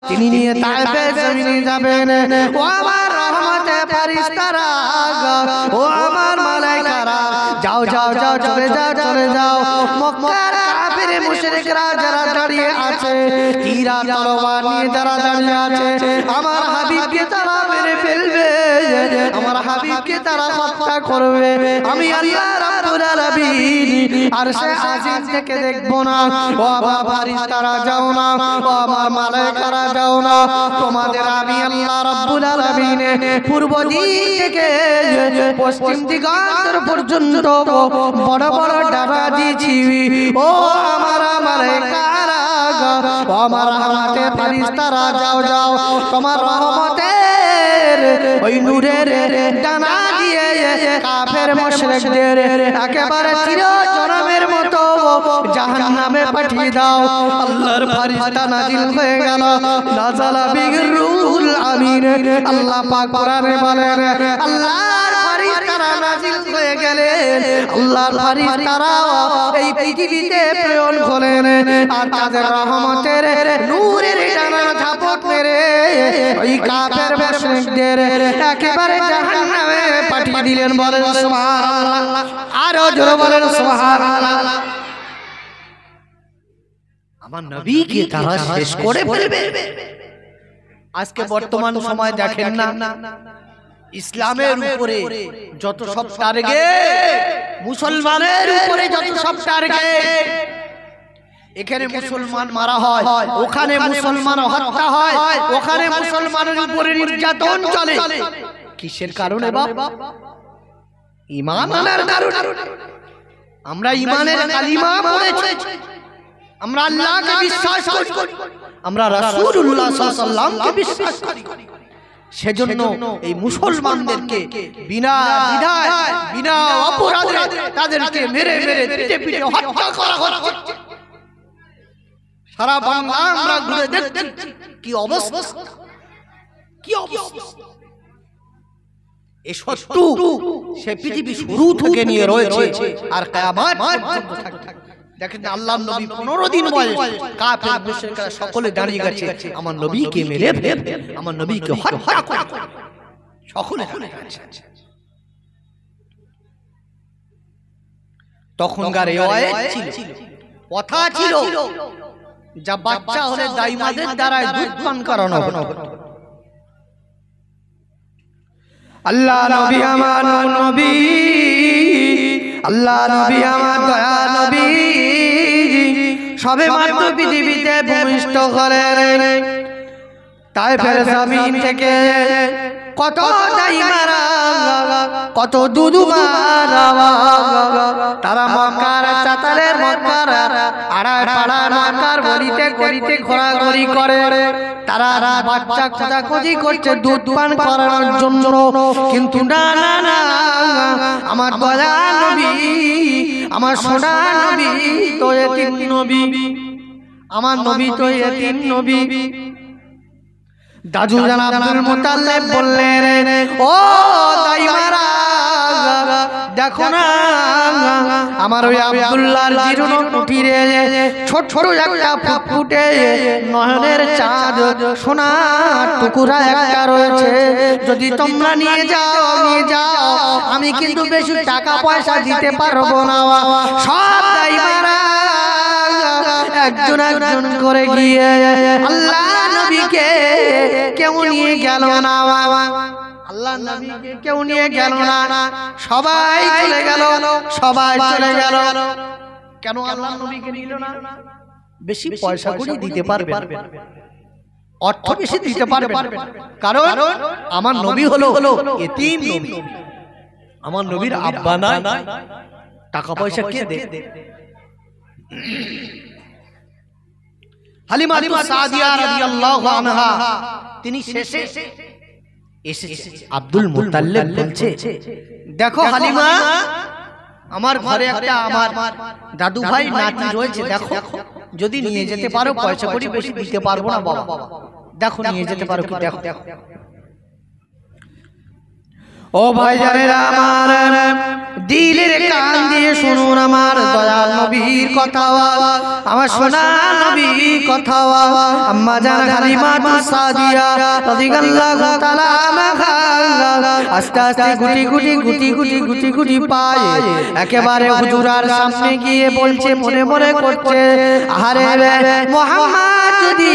তিনি নিয়ে তায়েফে জমিনে যাবেন। ও আমার রহমতের ফেরেশতারা, ও আমার মালায়েকারা, যাও যাও যাও, চলে যাও চলে যাও। মক্কার কাফির মুশরিকরা যারা দাঁড়িয়ে আছে, তীর আর তলোয়ার নিয়ে যারা দাঁড়িয়ে আছে, আমার হাবিবকে তারা মেরে ফেলবে, আমার হাবিবকে তারা হত্যা করবে। আমি আল্লাহ রাব্বুল আলামিন আরশে আজিম থেকে দেখব না। ও আমার ফেরেশতারা যাও না, ও আমার মালায়েকারা যাও না, তোমাদের আমি আল্লাহ রাব্বুল আলামিন পূর্ব দিক থেকে পশ্চিম দিগন্ত পর্যন্ত বড় বড় ডানা দিয়েছি। ও আমার মালায়েকারা, ও আমার রহমতের ফেরেশতারা, যাও যাও, তোমার রহমতের ওই নূরের ডানা দিয়ে কাফের মুশরিকদের একেবারে চিরজনমের মতো জাহান্নামে পাঠিয়ে দাও। আল্লাহর ফেরেশতা নাজিল হয়ে গেল, নাযালা বিহির রূহুল আমিন। আল্লাহ পাক কোরআনে বলেন, আল্লাহর ফেরেশতারা নাজিল হয়ে গেলেন, আল্লাহর ফেরেশতারা এই পৃথিবীতে প্রেরণ করেন আর তাদের রহমতের নূরের ডানা ঝাপট মেরে ওই কাফের মুশরিকদের একেবারে জাহান্নামে পাঠিয়ে দিলেন। বলেন সুবহানাল্লাহ, আরো জোরে বলেন সুবহানাল্লাহ। আমার নবীকে তারা শেষ করে ফেলবে। আজকে বর্তমান সময় দেখেন না, ইসলামের উপরে যত সব টার্গেট, মুসলমানের উপরে যত সব টার্গেট, এখানে মুসলমান মারা হয়, ওখানে মুসলমান হত্যা হয়, ওখানে মুসলমানের উপরে নির্যাতন চলে। কিসের কারণে বাবা? ঈমান আনার কারণে। আমরা ঈমানের কালিমা পড়েছি, আমরা আল্লাহকে বিশ্বাস করি, আমরা রাসূলুল্লাহ সাল্লাল্লাহু আলাইহি ওয়াসাল্লামকে বিশ্বাস করি। সেজন্য এই মুসলমানদেরকে বিনা দ্বিধায় বিনা অপরাধে তাদেরকে মেরে মেরে পিটে পিটে হত্যা করা হচ্ছে। সারা বাংলা আমরা ঘুরে দেখছি কি অবস্থা, কি অবস্থা। এই শত্রু সে পৃথিবী শুরু থেকে নিয়ে রয়েছে আর কিয়ামত পর্যন্ত থাকবে। দেখেন আল্লাহর নবী 15 দিন বয়স, কাফের মুশরিকরা সকলে দাঁড়িয়ে গেছে আমার নবীকে মেরে ফেলবে, আমার নবীকে হত্যা করবে, সকলে দাঁড়িয়ে গেছে। তখনকার এই আয়াত ছিল, কথা ছিল, যা বাচ্চা হলে দাইমাদের দ্বারা দুধ পান করানো হতো। আল্লাহ নবী আমার নবী, আল্লাহ নবী আমার দয়া নবী, সবে মাত্র পৃথিবীতে ভূমিষ্ঠ হলেন। তায়েফের জমিন থেকে কত দাইমারা, কত দুদুমারা, তারা মক্কার চাতালের মক্কার আড়ায় পাড়ার মক্কার গলিতে গলিতে ঘোরাঘুরি করে। তারা বাচ্চা খোঁজাখুঁজি করছে দুধ পান করানোর জন্য, কিন্তু না না না, আমার দয়া নবী, আমার সোনা নবী তো এতিম নবী, আমার নবী তো এতিম নবী। দাদু জান আব্দুল মুতাল্লিব বললেন, ও দাইমারা, দেখো না আমার ওই আব্দুল্লাহর জীর্ণ কুটিরে ছোট ছোট একটা ফুটফুটে নয়নের চাঁদ সোনার টুকরা একটা রয়েছে, যদি তোমরা নিয়ে যাও নিয়ে যাও, আমি কিন্তু বেশি টাকা পয়সা দিতে পারবো না। সব দাইমারা একজন একজন করে গিয়ে আল্লাহ নবীকে কেউ নিয়ে গেল না, আল্লাহ নবীকে কেউ নিয়ে গেল না, সবাই চলে গেল, সবাই চলে গেল। কেন আল্লাহ নবীকে নিল না? বেশি পয়সা করে দিতে পারবে, অর্থ বেশি দিতে পারবে, কারণ আমার নবী হলো এতিম নবী, আমার নবীর আব্বা নাই, টাকা পয়সা কে দেবে? হালিমা সাদিয়া রাদিয়াল্লাহু আনহা তিনি শেষে এসেছে। আব্দুল মুতাল্লিব বলছে, দেখো হালিমা, আমার ঘরে একটা আমার দাদু ভাই নাতি রয়েছে, দেখো যদি নিয়ে যেতে পারো, পয়সা করি বেশি দিতে পারবো না বাবা, দেখো নিয়ে যেতে পারো কি? দেখো ও ভাইজানেরা আমার, দিলের কান দিয়ে শুনুন আমার দয়াল নবীর কথা, আমার সোনা নবীর কথা। আম্মা জান হালিমাতুস সাদিয়া রাদিয়াল্লাহু তাআলা আনহা আস্তে আস্তে গুটি গুটি গুটি গুটি গুটি গুটি পায় একেবারে হুজুরার সামনে গিয়ে বলছে, মনে মনে করছে, আরে মুহাম্মদ যদি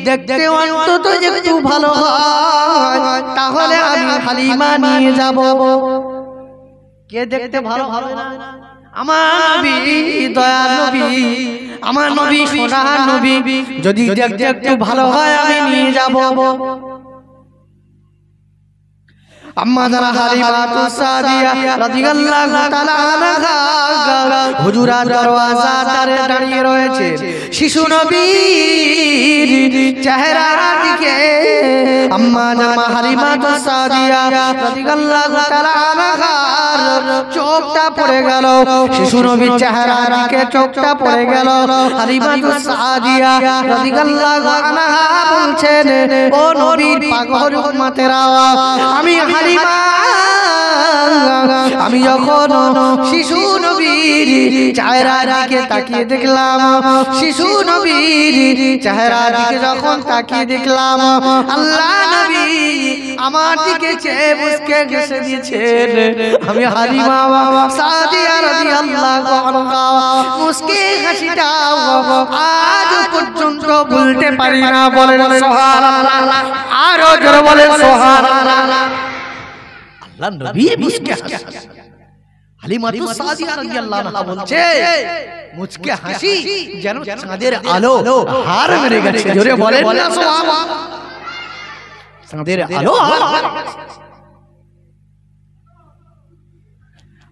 দেখতে অন্তত একটু ভালো হয় তাহলে আমি হালিমা নিয়ে যাব। কে দেখতে ভালো হবে না? আমার নবী, দয়ার নবী, আমার নবী, সোনার নবী, যদি দেখতে একটু ভালো হয় আমি নিয়ে যাব। আম্মা জানা হালিমাতুস সাদিয়া রাদিয়াল্লাহু তাআলা আনহা হুজুরার দরওয়াজা তারে দাঁড়িয়ে রয়েছে। শিশু নবীর চেহারার দিকে আম্মা জানা হালিমাতুস সাদিয়া রাদিয়াল্লাহু তাআলা আনহার চোখটা পড়ে গেল। শিশু নবীর চেহারার দিকে চোখটা পড়ে গেল। হালিমাতুস সাদিয়া রাদিয়াল্লাহু আনহা বলছেন, ও নবীর পাগল উম্মতেরা, আমি হালিমা, আমি যখন শিশু নবীর চেহারার দিকে তাকিয়ে দেখলাম, শিশু নবীর চেহারার দিকে যখন তাকিয়ে দেখলাম, আল্লাহ নবী আমার দিকে চেয়ে মুস্কে হেসে দিয়েছেন। আমি হালিমা সাদিয়া রাদিয়াল্লাহু আনহা মুস্কে হাসিটা আজ পর্যন্ত ভুলতে পারি না। বলেন সুবহানাল্লাহ, আরো জোরে বলেন সুবহানাল্লাহ। আল্লাহ নবী মুস্কে হাসি, হালিমাতুস সাদিয়া রাদিয়াল্লাহু আনহা বলছে, মুস্কে হাসি যেন চাঁদের আলো হার মেরে গেছে। জোরে বলেন না সুবহানাল্লাহ। চাঁদের আলো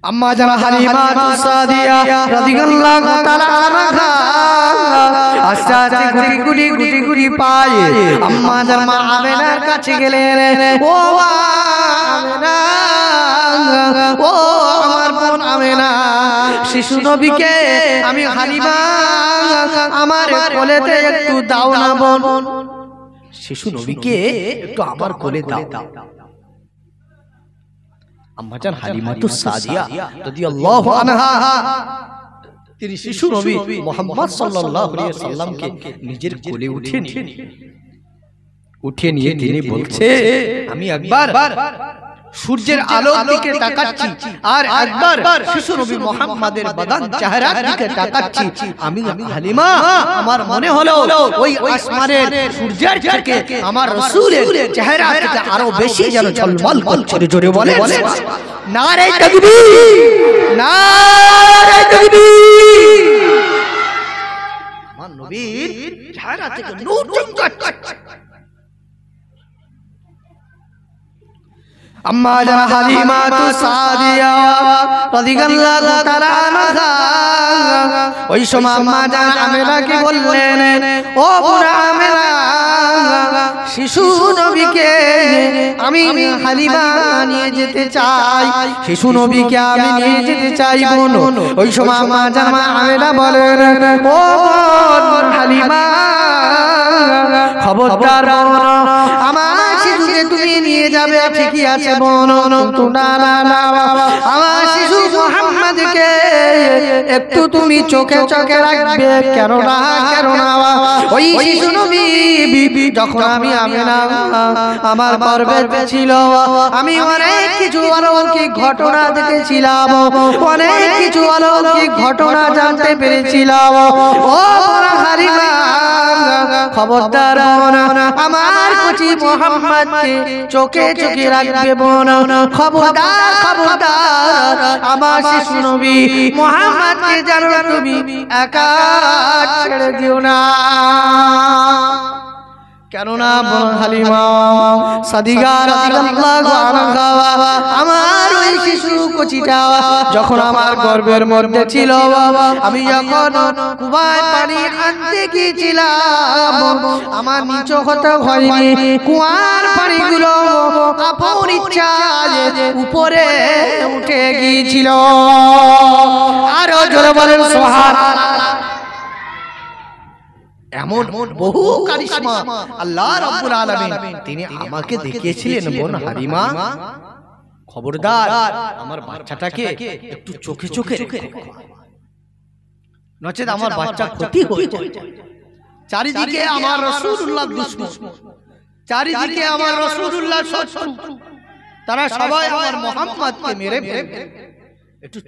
আম্মা জানা হালিমাতুস সাদিয়া রাদিয়াল্লাহু তাআলা আনহা আস্তে আস্তে গুটি গুটি গুটি গুটি পায় আম্মা জান মা আমেনার কাছে গেলেন। ও আমেনা, ও আমার বোন আমেনা, শিশু নবীকে আমি হালিমা আমার কোলেতে একটু দাও না বোন, শিশু নবীকে একটু আমার কোলে দাও। আম্মা জান হালিমাতুস সাদিয়া রাদিয়াল্লাহু আনহা তিনি শিশু নবী মুহাম্মদ সাল্লাল্লাহু আলাইহি ওয়াসাল্লামকে নিজের কোলে উঠিয়ে নিয়ে তিনি বলছে, আমি একবার সূর্যের আলোর দিকে তাকাচ্ছি আর একবার শিশু নবী মুহাম্মাদের বদন চেহারার দিকে তাকাচ্ছি। আমি হালিমা, আমার মনে হলো ওই আসমানের সূর্যের থেকে আমার রাসূলের চেহারা থেকে আরো বেশি যেন ঝলমল করছে। জোরে বলে নারে তাকবীর, নারে তাকবীর। আমার নবীর চেহারা থেকে নূর চমকাচ্ছে। আম্মা জান হালিমাতুস সাদিয়া রাদিয়াল্লাহু তাআলা আনহা ওই সময় আম্মা জান আমেনাকে বললেন, ও বুড়া আমেনা, শিশু নবীকে আমি হালিমা নিয়ে যেতে চাই, শিশু নবীকে আমি নিয়ে যেতে চাই বোন। ওই সময় আম্মা জান আমেনা বলেন, ও বোন হালিমা, খবরদার বোন, আমার শিশুকে তুমি নিয়ে যাবে ঠিকই আছে বোন, কিন্তু না না না, আমার শিশু মুহাম্মদকে একটু তুমি চোখে চোখে রাখবে। কেন না, কেন না, ওই শিশু নবী যখন আমি আমেনা আমার গর্ভে ছিল, আমি অনেক কিছু অলৌকিক ঘটনা দেখেছিলাম, অনেক কিছু অলৌকিক ঘটনা জানতে পেরেছিলাম। ও হালিমা, খবরদার বোন, আমার কুচি মুহাম্মদকে চোখে চোখে রাখবে বোন, খবরদার খবরদার, আমার শিশু নবী মুহাম্মদকে যেন তুমি একা ছেড়ে দিও না। কেননা বোন হালিমা সাদিয়া রাদিয়াল্লাহু আনহা আমার ওই শিশু কচিটা যখন আমার গর্ভের মধ্যে ছিল, আমি যখন কুয়ায় পানি আনতে গিয়েছিলাম, আমার নিচু হতে হয়নি, কুয়ার পানিগুলো আপন ইচ্ছায় উপরে উঠে গিয়েছিল। আরো জোরে বলেন সুবহানাল্লাহ। এমন বহু কারিশমা আল্লাহ রাব্বুল আলামিন তিনি আমাকে দেখিয়েছিলেন বোন হালিমা। খবরদার আমার বাচ্চাটাকে একটু চোখে চোখে রেখো, নচেত আমার বাচ্চা ক্ষতি হয়ে যাবে। চারিদিকে আমার রাসূলুল্লাহ দুশমন, চারিদিকে আমার রাসূলুল্লাহ শত্রু, তারা সবাই আমার মুহাম্মদকে মেরে ফেলবে। একটু